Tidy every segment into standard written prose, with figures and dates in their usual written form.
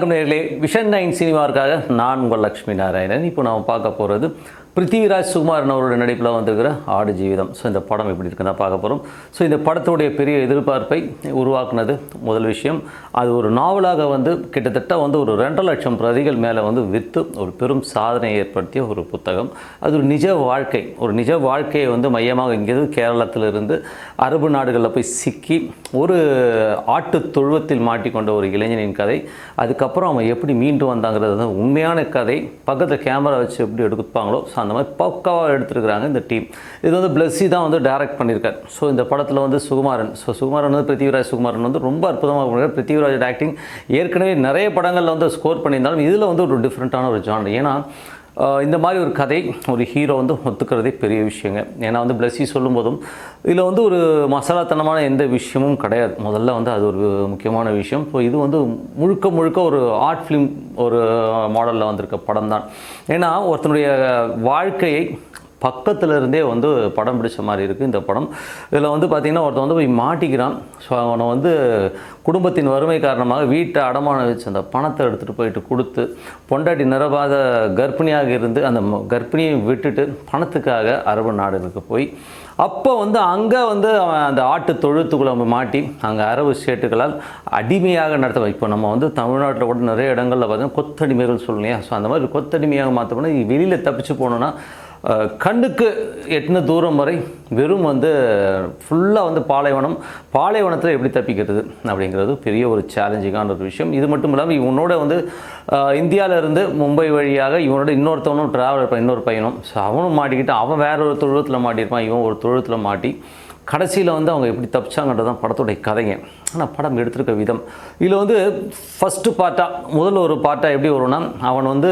வணக்கம் நேயர்களே, விஷன் 9 சினிமாவுக்காக நான் உங்கள் லக்ஷ்மி நாராயணன். இப்போ நாம் பார்க்க போகிறது பிருத்திவிராஜ் சுகுமாரன் அவரோட நடிப்பில் வந்திருக்கிற ஆடு ஜீவிதம். ஸோ இந்த படம் எப்படி இருக்குன்னு பார்க்க போகிறோம். ஸோ இந்த படத்துடைய பெரிய எதிர்பார்ப்பை உருவாக்குனது முதல் விஷயம், அது ஒரு நாவலாக வந்து கிட்டத்தட்ட வந்து ஒரு 2.5 லட்சம் பிரதிகள் மேலே வந்து விற்று ஒரு பெரும் சாதனையை ஏற்படுத்திய ஒரு புத்தகம். அது ஒரு நிஜ வாழ்க்கையை வந்து மையமாக இங்கேருந்து கேரளத்திலிருந்து அரபு நாடுகளில் போய் சிக்கி ஒரு ஆட்டு தொழுவத்தில் மாட்டிக்கொண்ட ஒரு இளைஞனின் கதை. அதுக்கப்புறம் அவன் எப்படி மீண்டு வந்தாங்கிறது வந்து உண்மையான கதை. பக்கத்தில் கேமரா வச்சு எப்படி எடுப்பாங்களோ ஸோ அந்த மாதிரி பக்காவாக எடுத்துருக்குறாங்க இந்த டீம். இது வந்து பிளஸ்ஸி தான் வந்து டைரக்ட் பண்ணியிருக்கார். ஸோ இந்த படத்தில் வந்து சுகுமாரன் வந்து பிருத்திவிராஜ் சுகுமாரன் வந்து ரொம்ப அற்புதமாக பண்ணியிருக்கார். பிருத்திவிராஜ் ஆக்டிங் ஏற்கனவே நிறைய படங்களில் வந்து ஸ்கோர் பண்ணியிருந்தாலும் இதில் வந்து ஒரு டிஃப்ரெண்ட்டான ஒரு ஜானர். ஏன்னா இந்த மாதிரி ஒரு கதை ஒரு ஹீரோ வந்து ஒத்துக்கிறதே பெரிய விஷயங்க. ஏன்னா வந்து பிளஸ்ஸி சொல்லும்போதும் இதில் வந்து ஒரு மசாலாத்தனமான எந்த விஷயமும் கிடையாது. முதல்ல வந்து அது ஒரு முக்கியமான விஷயம். ஸோ இது வந்து முழுக்க ஒரு ஆர்ட் ஃபிலிம் ஒரு மாடலில் வந்திருக்க படம் தான். ஏன்னா ஒருத்தனுடைய வாழ்க்கையை பக்கத்தில் இருந்தே வந்து படம் பிடிச்ச மாதிரி இருக்குது இந்த படம். இதில் வந்து பார்த்திங்கன்னா ஒருத்தன் வந்து போய் மாட்டிக்கிறான். ஸோ அவனை வந்து குடும்பத்தின் வறுமை காரணமாக வீட்டை அடமானம் வச்சு அந்த பணத்தை எடுத்துகிட்டு போயிட்டு கொடுத்து பொண்டாட்டி நிரபாத கர்ப்பிணியாக இருந்து அந்த கர்ப்பிணியை விட்டுட்டு பணத்துக்காக அரபு நாடுகளுக்கு போய் அப்போ வந்து அங்கே வந்து அவன் அந்த ஆட்டு தொழுத்துக்குள்ளே மாட்டி அங்கே அரபு ஸ்டேட்டுகளால் அடிமையாக நடத்த. இப்போ நம்ம வந்து தமிழ்நாட்டில் கூட நிறைய இடங்களில் பார்த்தீங்கன்னா கொத்தடிமைகள் சொல்லலையா. ஸோ அந்த மாதிரி கொத்தடிமையாக மாற்றப்போனால் வெளியில் தப்பிச்சு போனோன்னா கண்ணுக்கு எட்டின தூரம் வரை வெறும் வந்து ஃபுல்லாக வந்து பாலைவனத்தில் எப்படி தப்பிக்கிறது அப்படிங்கிறது பெரிய ஒரு சேலஞ்சிங்கான ஒரு விஷயம். இது மட்டும் இல்லாமல் இவனோட வந்து இந்தியாவிலேருந்து மும்பை வழியாக இவனோட இன்னொருத்தவனும் ட்ராவல் இருப்பான், இன்னொரு பையனும். ஸோ அவனும் மாட்டிக்கிட்டு அவன் வேற ஒரு தொழுவத்தில் மாட்டியிருப்பான், இவன் ஒரு தொழுவத்தில் மாட்டி கடைசியில் வந்து அவங்க எப்படி தப்பிச்சாங்கன்றது தான் படத்துடைய கதைங்க. ஆனால் படம் எடுத்திருக்க விதம் இதில் வந்து ஃபஸ்ட்டு முதல்ல ஒரு பார்ட்டாக எப்படி வரும்னா, அவன் வந்து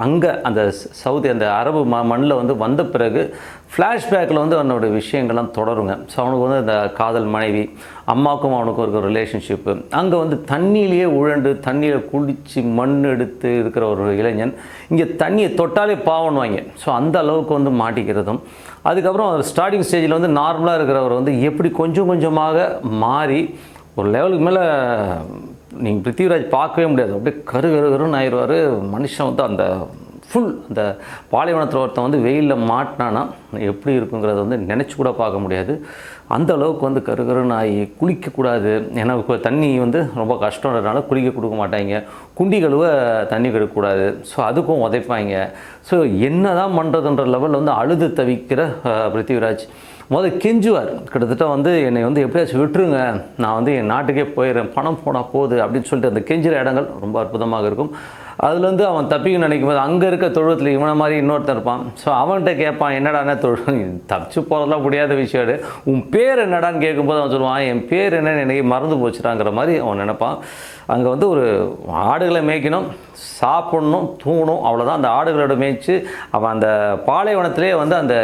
அங்கே அந்த சவுதி அந்த அரபு மண்ணில் வந்து வந்த பிறகு ஃப்ளாஷ்பேக்கில் வந்து அவனோட விஷயங்கள்லாம் தொடருங்க. ஸோ அவனுக்கு வந்து அந்த காதல் மனைவி, அம்மாவுக்கும் அவனுக்கும் இருக்கிற ரிலேஷன்ஷிப்பு, அங்கே வந்து தண்ணியிலேயே உழண்டு தண்ணியில் குளித்து மண் எடுத்து இருக்கிற ஒரு இளைஞன் இங்கே தண்ணியை தொட்டாலே பாவணுவாங்க. ஸோ அந்த அளவுக்கு வந்து மாட்டிக்கிறதும், அதுக்கப்புறம் ஸ்டார்டிங் ஸ்டேஜில் வந்து நார்மலாக இருக்கிறவர் வந்து எப்படி கொஞ்சம் கொஞ்சமாக மாறி ஒரு லெவலுக்கு மேலே நீங்கள் பிருத்திவிராஜ் பார்க்கவே முடியாது, அப்படியே கருன்னு ஆயிடுவார் மனுஷன். வந்து அந்த அந்த பாலைவனத்தில் ஒருத்தன் வந்து வெயிலில் மாட்டினானா எப்படி இருக்குங்கிறத வந்து நினச்சி கூட பார்க்க முடியாது. அந்த அளவுக்கு வந்து கருன்னு ஆகி குளிக்கக்கூடாது. ஏன்னா தண்ணி வந்து ரொம்ப கஷ்டம்ன்றதுனால குளிக்க கொடுக்க மாட்டாங்க. குண்டி கழுவ தண்ணி கெடுக்கக்கூடாது. ஸோ அதுக்கும் உதைப்பாங்க. ஸோ என்ன தான் பண்ணுறதுன்ற லெவலில் வந்து அழுது தவிக்கிற பிருத்திவிராஜ் கெஞ்சுவார். கிட்டத்தட்ட வந்து என்னை வந்து எப்படியாச்சும் விட்டுருங்க, நான் வந்து என் நாட்டுக்கே போயிடுறேன், பணம் போனால் போகுது அப்படின்னு சொல்லிட்டு அந்த கெஞ்சுற இடங்கள் ரொம்ப அற்புதமாக இருக்கும். அதுலேருந்து அவன் தப்பிக்க நினைக்கும் போது அங்கே இருக்க தொழுவத்தில் இவனை மாதிரி இன்னொருத்தன் இருப்பான். ஸோ அவன்கிட்ட கேட்பான், என்னடானே தப்பிச்சு போகிறதுலாம் முடியாத விஷயம், உன் பேர் என்னடான்னு கேட்கும்போது அவன் சொல்லுவான், என் பேர் என்னன்னு எனக்கு மறந்து போச்சுட்டாங்கிற மாதிரி அவன் நினைப்பான். அங்கே வந்து ஒரு ஆடுகளை மேய்க்கணும், சாப்பிடணும், தூங்கணும், அவ்வளோதான். அந்த ஆடுகளோட மேய்ச்சி அவன் அந்த பாலைவனத்திலே வந்து அந்த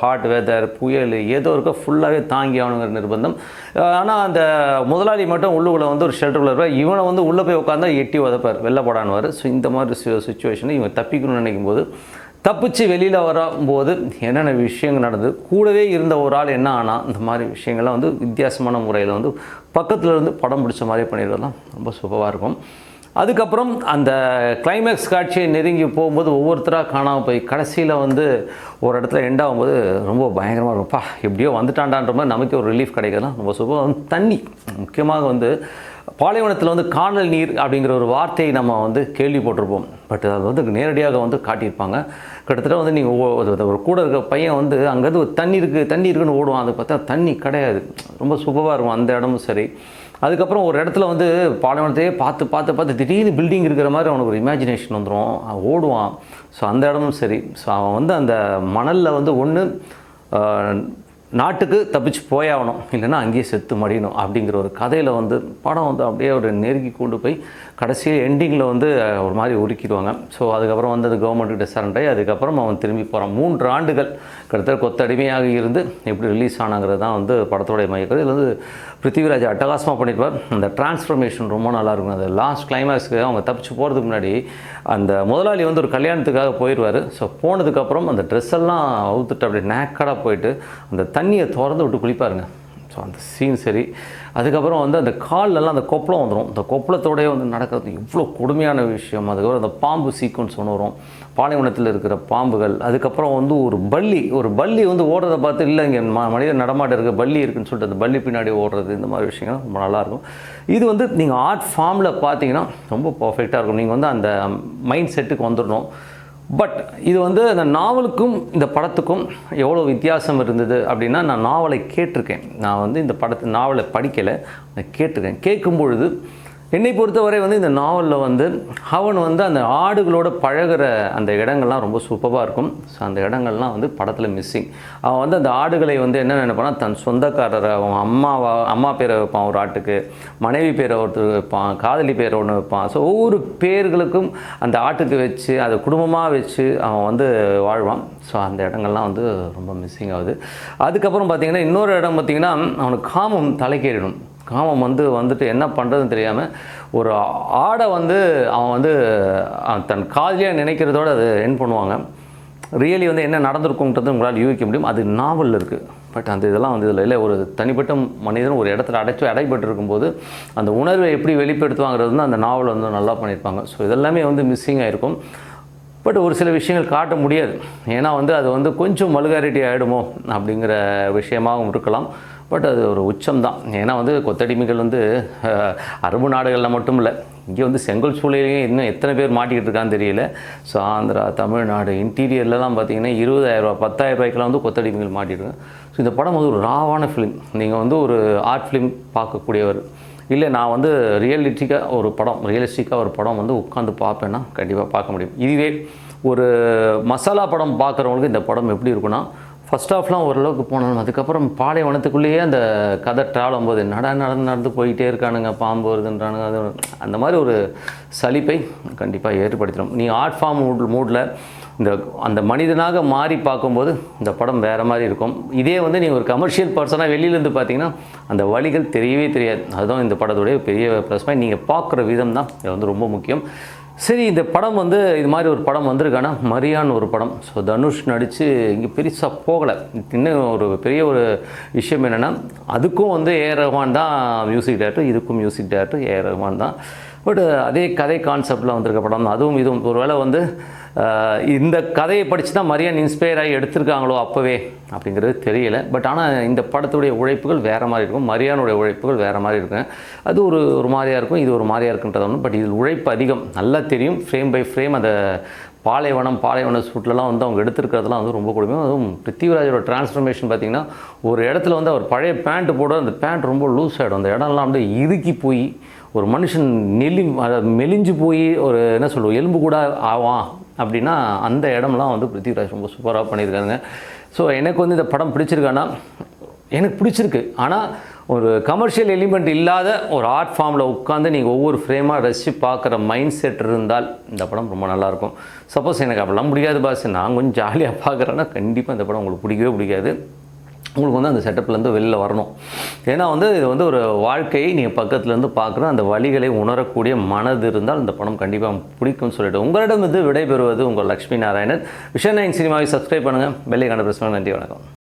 ஹாட் வெதர் புயல் ஏதோ இருக்க ஃபுல்லாகவே தாங்கி ஆகணுங்கிற நிர்பந்தம். ஆனால் அந்த முதலாளி மட்டும் உள்ளுக்குள்ளே வந்து ஒரு ஷெல்டருக்குள்ள இருப்பார். இவனை வந்து உள்ளே போய் உட்காந்தா எட்டி உதப்பார், வெளில போடான்வார். ஸோ இந்த மாதிரி சுச்சுவேஷனை இவன் தப்பிக்கணும்னு நினைக்கும் போது தப்பிச்சு வெளியில் வரும்போது என்னென்ன விஷயங்கள் நடந்தது, கூடவே இருந்த ஒரு ஆள் என்ன ஆனால் இந்த மாதிரி விஷயங்கள்லாம் வந்து வித்தியாசமான முறையில் வந்து பக்கத்தில் இருந்து படம் பிடிச்ச மாதிரி பண்ணிடுறதுலாம் ரொம்ப சூப்பராக இருக்கும். அதுக்கப்புறம் அந்த கிளைமேக்ஸ் காட்சியை நெருங்கி போகும்போது ஒவ்வொருத்தராக காணாமல் போய் கடைசியில் வந்து ஒரு இடத்துல எண்ட் ஆகும்போது ரொம்ப பயங்கரமாக இருக்கும்ப்பா, எப்படியோ வந்துட்டான்டான்ற மாதிரி நமக்கு ஒரு ரிலீஃப் கிடைக்கலாம். ரொம்ப சூப்பராக வந்து தண்ணி முக்கியமாக வந்து பாலைவனத்தில் வந்து காணல் நீர் அப்படிங்கிற ஒரு வார்த்தையை நம்ம வந்து கேள்விப்பட்டிருப்போம். பட் அது வந்து நேரடியாக வந்து காட்டியிருப்பாங்க. கிட்டத்தட்ட வந்து நீங்கள் ஒரு கூட இருக்க பையன் வந்து அங்கேருந்து ஒரு தண்ணி இருக்குன்னு ஓடுவான். அதை பார்த்தா தண்ணி கிடையாது. ரொம்ப சூப்பராக இருக்கும் அந்த இடமும் சரி. அதுக்கப்புறம் ஒரு இடத்துல வந்து பாலைவனத்தையே பார்த்து திடீர்னு பில்டிங் இருக்கிற மாதிரி அவனுக்கு ஒரு இமேஜினேஷன் வந்துடும், ஓடுவான். ஸோ அந்த இடமும் சரி. ஸோ அவன் வந்து அந்த மணலில் வந்து ஒன்று நாட்டுக்கு தப்பிச்சு போயாகணும், இல்லைன்னா அங்கேயே செத்து மடியணும் அப்படிங்கிற ஒரு கதையில் வந்து படம் வந்து அப்படியே ஒரு நெருங்கி கொண்டு போய் கடைசியில் எண்டிங்கில் வந்து ஒரு மாதிரி உருக்கிடுவாங்க. ஸோ அதுக்கப்புறம் வந்து அது கவர்மெண்ட்டுக்கிட்ட சரண்டை, அதுக்கப்புறம் அவன் திரும்பி போகிறான். 3 ஆண்டுகள் கிட்டத்தட்ட கொத்தடிமையாக இருந்து எப்படி ரிலீஸ் ஆனாங்கிறது தான் வந்து படத்தோடைய மையக்கரு. இதில் வந்து பிருத்திவிராஜ் அட்டகாசமாக பண்ணியிருப்பார். அந்த டிரான்ஸ்ஃபர்மேஷன் ரொம்ப நல்லாயிருக்கும். அந்த லாஸ்ட் கிளைமேக்ஸுக்கு அவங்க தப்பிச்சு போகிறதுக்கு முன்னாடி அந்த முதலாளி வந்து ஒரு கல்யாணத்துக்காக போயிடுவார். ஸோ போனதுக்கப்புறம் அந்த ட்ரெஸ் எல்லாம் அவுத்துட்டு அப்படியே நேக்கடாக போயிட்டு அந்த தண்ணியை திறந்து விட்டு குளிப்பாருங்க. ஸோ ஸோ அந்த சீன் சரி. அதுக்கப்புறம் வந்து அந்த கால்லெல்லாம் அந்த கொப்பளம் வந்துடும். அந்த கொப்பளத்தோடய வந்து நடக்கிறது எவ்வளோ கொடுமையான விஷயம். அதுக்கப்புறம் அந்த பாம்பு சீக்வன்ஸ் ஒன்று வரும், பாலைவனத்தில் இருக்கிற பாம்புகள். அதுக்கப்புறம் வந்து ஒரு பல்லி வந்து ஓடுறதை பார்த்து இல்லை இங்கே மனிதன் நடமாட்டம் இருக்க பல்லி இருக்குன்னு சொல்லிட்டு அந்த பல்லி பின்னாடி ஓடுறது, இந்த மாதிரி விஷயங்கள் ரொம்ப நல்லாயிருக்கும். இது வந்து நீங்கள் ஆர்ட் ஃபார்மில் பார்த்தீங்கன்னா ரொம்ப பர்ஃபெக்டாக இருக்கும். நீங்கள் வந்து அந்த மைண்ட் செட்டுக்கு வந்துடணும். பட் இது வந்து அந்த நாவலுக்கும் இந்த படத்துக்கும் எவ்வளோ வித்தியாசம் இருந்தது அப்படின்னா, நான் நாவலை கேட்டிருக்கேன். நான் வந்து இந்த நாவலை படிக்கலை, நான் கேட்டிருக்கேன். கேட்கும் பொழுது என்னை பொறுத்தவரை வந்து இந்த நாவலில் வந்து அவன் வந்து அந்த ஆடுகளோட பழகிற அந்த இடங்கள்லாம் ரொம்ப சூப்பராக இருக்கும். ஸோ அந்த இடங்கள்லாம் வந்து படத்தில் மிஸ்ஸிங். அவன் வந்து அந்த ஆடுகளை வந்து என்ன நினைப்பான்னா, தன் சொந்தக்காரரை, அவன் அம்மா பேரை வைப்பான் ஒரு ஆட்டுக்கு, மனைவி பேரை ஒருத்தர் வைப்பான், காதலி பேரை ஒன்று வைப்பான். ஸோ ஒவ்வொரு பேர்களுக்கும் அந்த ஆட்டுக்கு வச்சு அதை குடும்பமாக வச்சு அவன் வந்து வாழ்வான். ஸோ அந்த இடங்கள்லாம் வந்து ரொம்ப மிஸ்ஸிங் ஆகுது. அதுக்கப்புறம் பார்த்திங்கன்னா இன்னொரு இடம் பார்த்திங்கன்னா, அவனுக்கு காமம் தலைக்கேறிடும். காமம் வந்துட்டு என்ன பண்ணுறதுன்னு தெரியாமல் ஒரு ஆடை வந்து அவன் வந்து தன் காதலியாக நினைக்கிறதோடு அது என் பண்ணுவாங்க. ரியலி வந்து என்ன நடந்திருக்குன்றது உங்களால் யூகிக்க முடியும். அது நாவலில் இருக்குது. பட் அந்த இதெல்லாம் வந்து இதில் இல்லை. ஒரு தனிப்பட்ட மனிதன் ஒரு இடத்துல அடைபட்டு இருக்கும்போது அந்த உணர்வை எப்படி வெளிப்படுத்துவாங்கிறது வந்து அந்த நாவல் வந்து நல்லா பண்ணியிருப்பாங்க. ஸோ இதெல்லாமே வந்து மிஸ்ஸிங் ஆகிருக்கும். பட் ஒரு சில விஷயங்கள் காட்ட முடியாது. ஏன்னா வந்து அது வந்து கொஞ்சம் வல்காரிட்டி ஆகிடுமோ அப்படிங்கிற விஷயமாகவும் இருக்கலாம். பட் அது ஒரு உச்சம்தான். ஏன்னா வந்து கொத்தடிமைகள் வந்து அரபு நாடுகளில் மட்டும் இல்லை, இங்கே வந்து செங்கல் சூளையிலையும் இன்னும் எத்தனை பேர் மாட்டிக்கிட்டு இருக்கான்னு தெரியல. ஸோ ஆந்திரா, தமிழ்நாடு இன்டீரியர்லலாம் பார்த்தீங்கன்னா 20,000 ரூபா 10,000 ரூபாய்க்கெலாம் வந்து கொத்தடிமைகள் மாட்டிட்டுருக்காங்க. ஸோ இந்த படம் வந்து ஒரு ராவான ஃபிலிம். நீங்கள் வந்து ஒரு ஆர்ட் ஃபிலிம் பார்க்கக்கூடியவர் இல்லை, நான் வந்து ரியலிஸ்டிக்காக ஒரு படம் வந்து உட்காந்து பார்ப்பேன்னா கண்டிப்பாக பார்க்க முடியும். இதுவே ஒரு மசாலா படம் பார்க்குறவங்களுக்கு இந்த படம் எப்படி இருக்குன்னா, ஃபஸ்ட் ஹாஃப்லாம் ஓரளவுக்கு போனோம். அதுக்கப்புறம் பாலைவனத்துக்குள்ளேயே அந்த கதை ட்ராவல் போது நடந்து போயிட்டே இருக்கானுங்க, பாம்பு வருதுன்றானுங்க, அது அந்த மாதிரி ஒரு சலிப்பை கண்டிப்பாக ஏற்படுத்திடும். நீ ஆர்ட் ஃபார்ம் மூடில் அந்த மனிதனாக மாறி பார்க்கும்போது இந்த படம் வேறு மாதிரி இருக்கும். இதே வந்து நீங்கள் ஒரு கமர்ஷியல் பர்சனாக வெளியிலேருந்து பார்த்தீங்கன்னா அந்த வழிகள் தெரியவே தெரியாது. அதுதான் இந்த படத்துடைய பெரிய ப்ளஸ் பாயிண்ட். நீங்கள் பார்க்குற விதம் தான் இது வந்து ரொம்ப முக்கியம். சரி, இந்த படம் வந்து இது மாதிரி ஒரு படம் வந்திருக்கானா, மரியான் ஒரு படம். ஸோ தனுஷ் நடித்து இங்கே பெருசாக போகலை. இன்னும் ஒரு பெரிய ஒரு விஷயம் என்னென்னா, அதுக்கும் வந்து ஏஆர் ரஹ்மான் தான் மியூசிக் டைரக்டர், இதுக்கும் மியூசிக் டைரக்டர் ஏஆர் ரஹ்மான் தான். பட் அதே கதை கான்செப்டில் வந்திருக்க படம் தான். அதுவும் இதுவும் ஒரு வேளை வந்து இந்த கதையை படித்து தான் மரியான் இன்ஸ்பயர் ஆகி எடுத்திருக்காங்களோ அப்போவே அப்படிங்கிறது தெரியல. பட் ஆனால் இந்த படத்துடைய உழைப்புகள் வேறு மாதிரி இருக்கும், மரியானுடைய உழைப்புகள் வேறு மாதிரி இருக்கும். அது ஒரு மாதிரியாக இருக்கும், இது ஒரு மாதிரியாக இருக்குன்றது ஒன்று. பட் இதில் உழைப்பு அதிகம், நல்லா தெரியும். ஃப்ரேம் பை ஃப்ரேம் அந்த பாலைவன ஷூட்லலாம் வந்து அவங்க எடுத்துருக்கிறதுலாம் வந்து ரொம்ப கொடுமையும். அதுவும் பிருத்திவிராஜோட டிரான்ஸ்ஃபர்மேஷன் பார்த்திங்கன்னா, ஒரு இடத்துல வந்து அவர் பழைய பேண்ட்டு போட அந்த பேண்ட் ரொம்ப லூஸ் ஆகிடும். அந்த இடம்லாம் வந்து இறுக்கி போய் ஒரு மனுஷன் மெலிஞ்சு போய் ஒரு என்ன சொல்லுவோம் எலும்பு கூட ஆவான் அப்படின்னா அந்த இடம்லாம் வந்து பிருத்திவிராஜ் ரொம்ப சூப்பராக பண்ணியிருக்காங்க. ஸோ எனக்கு வந்து இந்த படம் பிடிச்சிருக்கான்னா, எனக்கு பிடிச்சிருக்கு. ஆனால் ஒரு கமர்ஷியல் எலிமெண்ட் இல்லாத ஒரு ஆர்ட் ஃபார்மில் உட்காந்து நீங்கள் ஒவ்வொரு ஃப்ரேமாக ரசித்து பார்க்குற மைண்ட் செட் இருந்தால் இந்த படம் ரொம்ப நல்லாயிருக்கும். சப்போஸ் எனக்கு அப்படிலாம் முடியாது பாஸ், நான் கொஞ்சம் ஜாலியாக பார்க்குறேன்னா கண்டிப்பாக இந்த படம் உங்களுக்கு பிடிக்கவே பிடிக்காது. உங்களுக்கு வந்து அந்த செட்டப்லேருந்து வெளில வரணும். ஏன்னா வந்து இது வந்து ஒரு வாழ்க்கையை நீங்கள் பக்கத்துலேருந்து பார்க்குற அந்த வழிகளை உணரக்கூடிய மனது இருந்தால் இந்த படம் கண்டிப்பாக பிடிக்கும்னு சொல்லிட்டு உங்களிடம் இது விடைபெறுவது உங்கள் லக்ஷ்மி நாராயணன். விஷன் 9 சினிமாவை சப்ஸ்கிரைப் பண்ணுங்கள், பெல் ஐகானை பிரஸ் பண்ணுங்கள். நன்றி, வணக்கம்.